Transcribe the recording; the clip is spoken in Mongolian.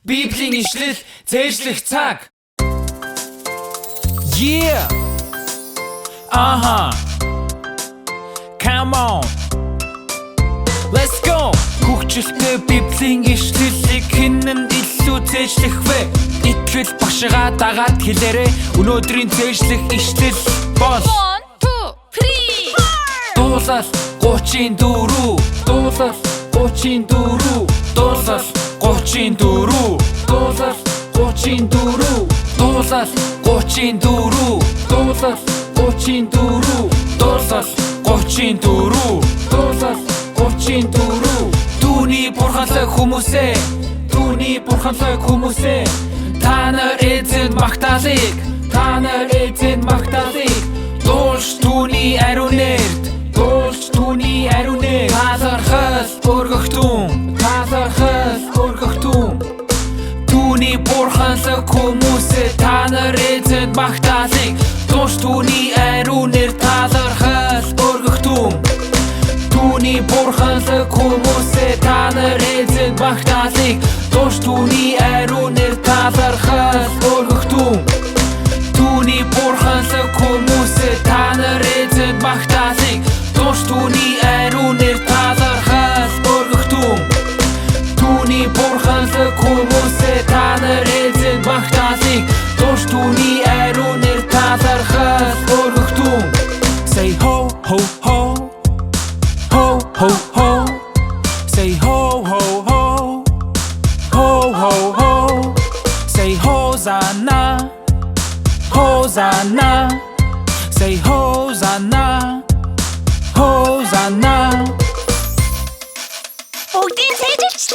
Bibлийн ишлэл цээжлэх цаг. Yeah. Come on. Let's go. Хөгжилтэй Библийн ишлэлийг хэн нь илүү цээжлэх вэ? Итгэл багшгаа дагаад хэлээрэй. Өнөөдрийн цээжлэх ишлэл бол 1, 2, 3. Дуулал 34. Дуулал 34. Дуулал 34. Дуулал 34. Дуулал 34. Дуулал 34. Дуулал 34. Дуулал 34. Түүний бурханлаг хүмүүсээ, түүний бурханлаг хүмүүсээ, та нар эзэн магтаалыг, та нар эзэн магтаалыг дуулж түүний ариун нэрд, дуулж түүний ариун нэр талархал өргөхтүн, талархал өргөхтүн. Түүний бурханлаг хүмүүсээ, та нар эзэн магтаалыг дуулж түүний ариун нэр талархал өргөхтүн. Түүний бурханлаг хүмүүсээ, та нар эзэн магтаалыг дуулж түүний ариун нэр талархал өргөхтүн. Түүний бурханлаг хүмүүсээ, та нар эзэн магтаалыг дуулж түүний ариун нэр талархал өргөхтүн. Түүний бурханлаг хүмүүсээ, та нар эзэн магтаалыг дуулж түүний ариун нэр талархал өргөхтүн. Say ho ho ho. Ho ho ho. Say ho ho ho. Ho ho ho. Say Hosanna. Hosanna. Say Hosanna. Hosanna. Бүгдийн цээжилчлээ.